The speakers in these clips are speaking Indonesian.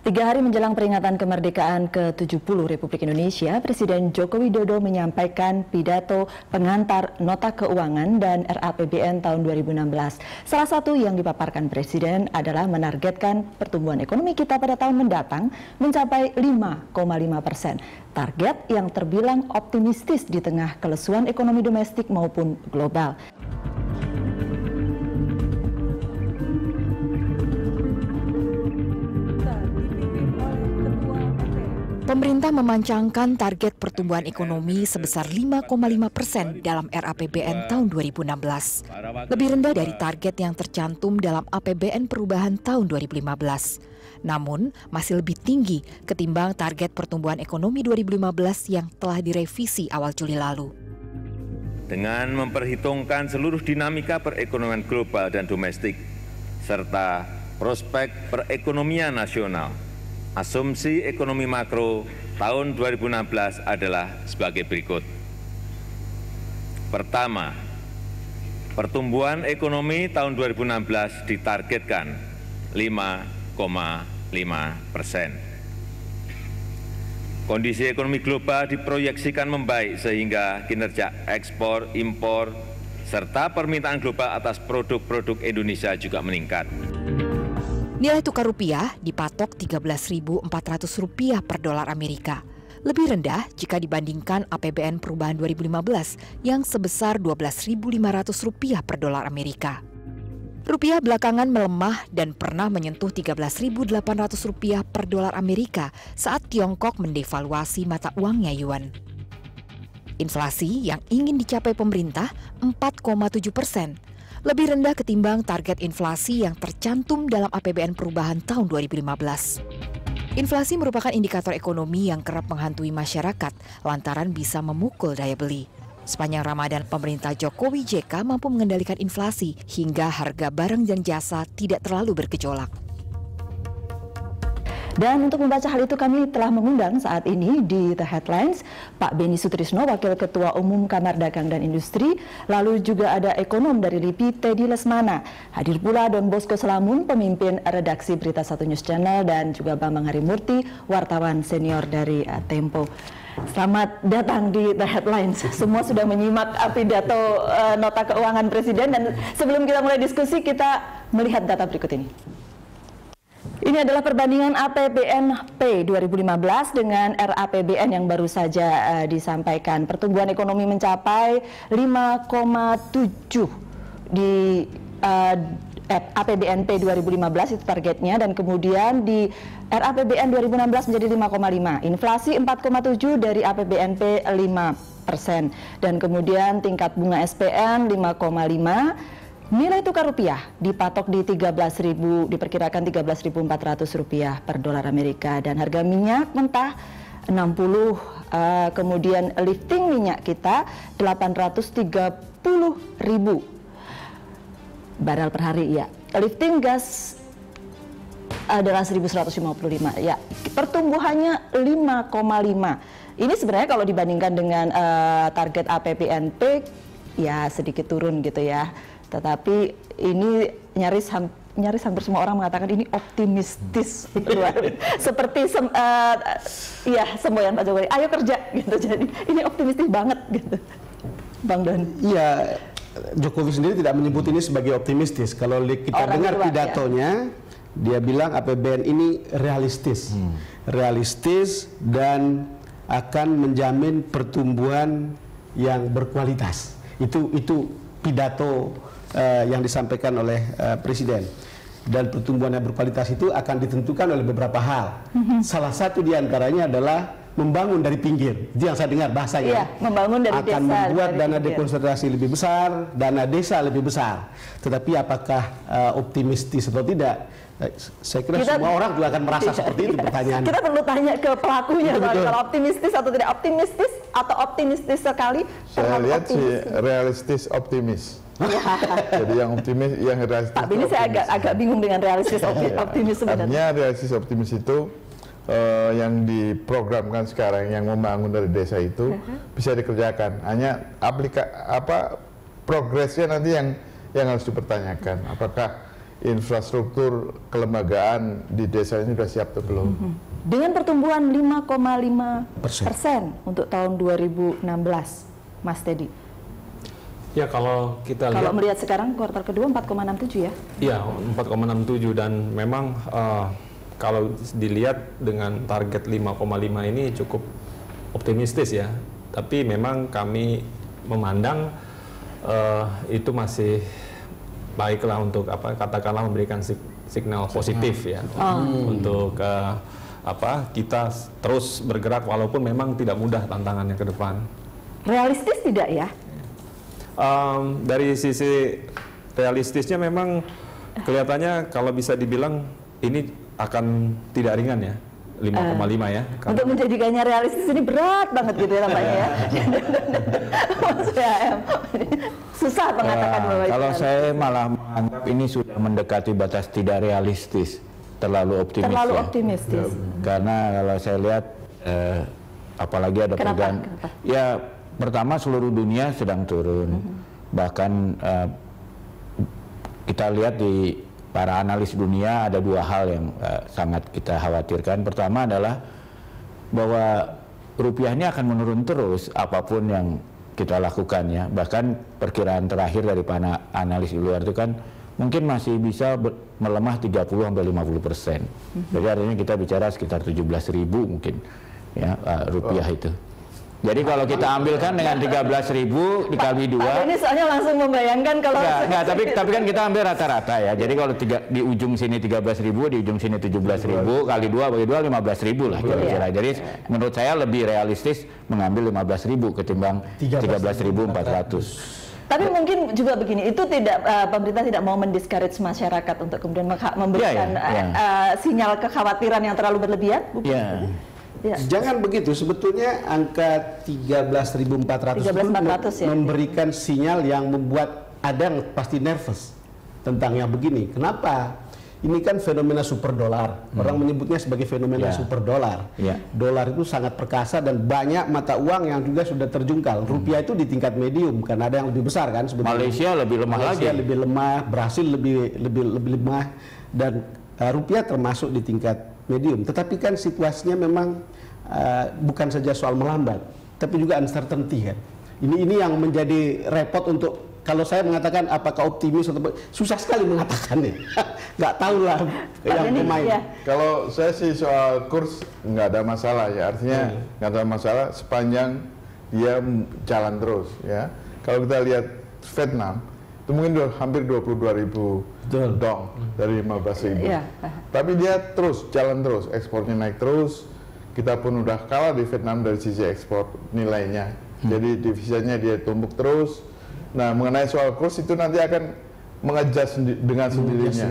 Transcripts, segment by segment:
3 hari menjelang peringatan kemerdekaan ke-70 Republik Indonesia, Presiden Joko Widodo menyampaikan pidato pengantar Nota Keuangan dan RAPBN tahun 2016. Salah satu yang dipaparkan Presiden adalah menargetkan pertumbuhan ekonomi kita pada tahun mendatang mencapai 5,5%. Target yang terbilang optimistis di tengah kelesuan ekonomi domestik maupun global. Pemerintah memancangkan target pertumbuhan ekonomi sebesar 5,5% dalam RAPBN tahun 2016. Lebih rendah dari target yang tercantum dalam APBN perubahan tahun 2015. Namun, masih lebih tinggi ketimbang target pertumbuhan ekonomi 2015 yang telah direvisi awal Juli lalu. Dengan memperhitungkan seluruh dinamika perekonomian global dan domestik, serta prospek perekonomian nasional, asumsi ekonomi makro tahun 2016 adalah sebagai berikut. Pertama, pertumbuhan ekonomi tahun 2016 ditargetkan 5,5%. Kondisi ekonomi global diproyeksikan membaik sehingga kinerja ekspor, impor, serta permintaan global atas produk-produk Indonesia juga meningkat. Nilai tukar rupiah dipatok Rp13.400 per dolar Amerika. Lebih rendah jika dibandingkan APBN perubahan 2015 yang sebesar Rp12.500 per dolar Amerika. Rupiah belakangan melemah dan pernah menyentuh Rp13.800 per dolar Amerika saat Tiongkok mendevaluasi mata uangnya yuan. Inflasi yang ingin dicapai pemerintah 4,7%. Lebih rendah ketimbang target inflasi yang tercantum dalam APBN perubahan tahun 2015. Inflasi merupakan indikator ekonomi yang kerap menghantui masyarakat lantaran bisa memukul daya beli. Sepanjang Ramadan, pemerintah Jokowi JK mampu mengendalikan inflasi hingga harga barang dan jasa tidak terlalu bergejolak. Dan untuk membaca hal itu kami telah mengundang saat ini di The Headlines Pak Beni Sutrisno, Wakil Ketua Umum Kamar Dagang dan Industri, lalu juga ada ekonom dari LIPI Teddy Lesmana. Hadir pula Don Bosco Selamun, pemimpin redaksi Berita 1 News Channel, dan juga Bambang Harimurti, wartawan senior dari Tempo. Selamat datang di The Headlines. Semua sudah menyimak pidato Nota Keuangan Presiden, dan sebelum kita mulai diskusi kita melihat data berikut ini. Ini adalah perbandingan APBNP 2015 dengan RAPBN yang baru saja disampaikan. Pertumbuhan ekonomi mencapai 5,7 di APBNP 2015 itu targetnya, dan kemudian di RAPBN 2016 menjadi 5,5. Inflasi 4,7 dari APBNP 5%, dan kemudian tingkat bunga SPN 5,5. Nilai tukar rupiah dipatok di diperkirakan Rp13.400 per dolar Amerika, dan harga minyak mentah 60, kemudian lifting minyak kita 830.000 barel per hari ya. Lifting gas adalah 1.155 ya. Pertumbuhannya 5,5. Ini sebenarnya kalau dibandingkan dengan target APBNP ya sedikit turun gitu ya. Tetapi ini nyaris hampir semua orang mengatakan ini optimistis. Seperti ya semboyan Pak Jokowi, ayo kerja gitu. Jadi ini optimistis banget gitu, Bang Don. Iya, Jokowi sendiri tidak menyebut ini sebagai optimistis. Kalau kita dengar pidatonya, dia bilang APBN ini realistis, realistis dan akan menjamin pertumbuhan yang berkualitas. Itu pidato yang disampaikan oleh Presiden. Dan pertumbuhan yang berkualitas itu akan ditentukan oleh beberapa hal. Salah satu diantaranya adalah membangun dari pinggir. Itu yang saya dengar bahasanya. Iya, membangun dari akan desa, membuat dari dana pinggir. dekonsentrasi lebih besar, dana desa lebih besar. Tetapi apakah optimistis atau tidak? Saya kira semua orang juga akan merasa seperti itu pertanyaannya. Kita perlu tanya ke pelakunya, kalau optimistis atau tidak optimistis, atau optimistis sekali. Saya lihat sih realistis optimis. Jadi yang optimis, yang realistis. Pak Beni, saya agak bingung dengan realistis optimis sebenarnya. Artinya realistis optimis itu yang diprogramkan sekarang, yang membangun dari desa itu bisa dikerjakan. Hanya progresnya nanti yang harus dipertanyakan. Apakah infrastruktur kelembagaan di desa ini sudah siap atau belum. Dengan pertumbuhan 5,5% untuk tahun 2016, Mas Teddy. Ya, kalau kita Kalau lihat, melihat sekarang kuartal kedua 4,67 ya? iya 4,67, dan memang kalau dilihat dengan target 5,5 ini cukup optimistis ya. Tapi memang kami memandang itu masih baiklah untuk katakanlah memberikan signal positif ya untuk kita terus bergerak walaupun memang tidak mudah tantangannya ke depan. Realistis tidak ya? Dari sisi realistisnya memang kelihatannya kalau bisa dibilang ini akan tidak ringan ya, 5,5 ya. Untuk menjadikannya realistis ini berat banget gitu ya nampaknya ya. Mas PM, susah mengatakan bahwa itu. Kalau saya malah menganggap ini sudah mendekati batas tidak realistis, terlalu optimis. Terlalu ya. optimistis. Karena kalau saya lihat, apalagi ada Kenapa? ya pertama seluruh dunia sedang turun. Bahkan kita lihat di para analis dunia ada dua hal yang sangat kita khawatirkan. Pertama adalah bahwa rupiah ini akan menurun terus apapun yang kita lakukan ya. Bahkan perkiraan terakhir dari para analis di luar itu kan mungkin masih bisa melemah 30-50%. Jadi artinya kita bicara sekitar 17.000 mungkin ya rupiah itu. Jadi kalau kita ambilkan dengan 13.000 dikali 2. Pak ini soalnya langsung membayangkan kalau tapi kan kita ambil rata-rata ya. Jadi kalau di ujung sini 13.000, di ujung sini 17.000, kali 2 bagi 2 15.000 lah kira-kira. Jadi menurut saya lebih realistis mengambil 15.000 ketimbang 13.400. Tapi mungkin juga begini, itu tidak pemerintah tidak mau mendiscourage masyarakat untuk kemudian memberikan sinyal kekhawatiran yang terlalu berlebihan. Iya. Ya. Jangan begitu, sebetulnya angka 13.400 itu ya. memberikan sinyal yang membuat ada yang pasti nervous tentang yang begini. Kenapa? Ini kan fenomena super dolar. Orang menyebutnya sebagai fenomena super dolar. Dolar itu sangat perkasa dan banyak mata uang yang juga sudah terjungkal. Rupiah itu di tingkat medium karena ada yang lebih besar kan sebetulnya. Malaysia lebih lemah Malaysia lagi. lebih lemah, Brasil lebih lemah, dan rupiah termasuk di tingkat medium. Tetapi kan situasinya memang bukan saja soal melambat, tapi juga uncertainty kan. Ini yang menjadi repot untuk, kalau saya mengatakan apakah optimis atau susah sekali mengatakannya. Nggak tahu lah yang pemain. Ya. Kalau saya sih soal kurs nggak ada masalah ya, artinya nggak ada masalah sepanjang dia jalan terus ya. Kalau kita lihat Vietnam itu mungkin hampir 22.000 dong dari 15.000. Tapi dia terus jalan terus, ekspornya naik terus. Kita pun udah kalah di Vietnam dari sisi ekspor nilainya. Jadi divisanya dia tumbuk terus. Nah, mengenai soal kurs itu nanti akan mengejar dengan sendirinya.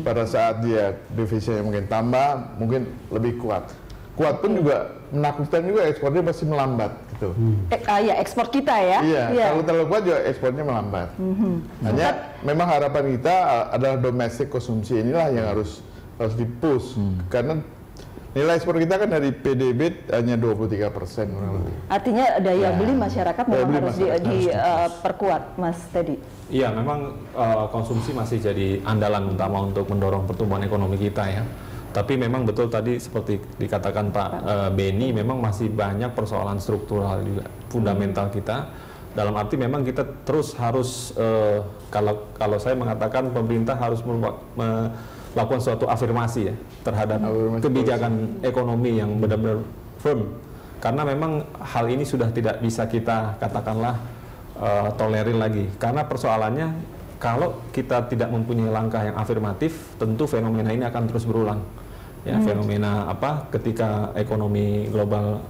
Pada saat dia divisanya mungkin tambah, mungkin lebih kuat. Kuat pun juga menakutkan juga, ekspornya pasti melambat gitu. Ya ekspor kita ya. Kalau terlalu kuat juga ekspornya melambat. Hanya memang harapan kita adalah domestik konsumsi inilah yang harus dipush. Karena nilai ekspor kita kan dari PDB hanya 23% kurang lebih. Artinya daya beli masyarakat memang harus diperkuat, Mas Teddy. Iya, memang konsumsi masih jadi andalan utama untuk mendorong pertumbuhan ekonomi kita ya. Tapi memang betul tadi seperti dikatakan Pak Beni, memang masih banyak persoalan struktural juga, fundamental kita. Dalam arti memang kita terus harus, kalau saya mengatakan pemerintah harus melakukan suatu afirmasi ya terhadap kebijakan ekonomi yang benar-benar firm. Karena memang hal ini sudah tidak bisa kita katakanlah tolerir lagi. Karena persoalannya kalau kita tidak mempunyai langkah yang afirmatif, tentu fenomena ini akan terus berulang. Ya, fenomena ketika ekonomi global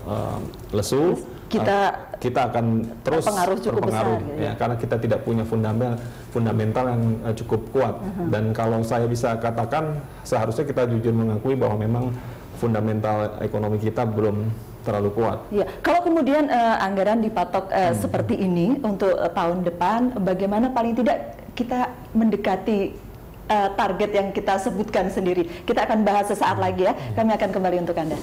lesu, kita akan terus terpengaruh ya, karena kita tidak punya fundamental yang cukup kuat. Dan kalau saya bisa katakan, seharusnya kita jujur mengakui bahwa memang fundamental ekonomi kita belum terlalu kuat. Ya, kalau kemudian anggaran dipatok seperti ini untuk tahun depan, bagaimana paling tidak kita mendekati target yang kita sebutkan sendiri? Kita akan bahas sesaat lagi ya. Kami akan kembali untuk Anda.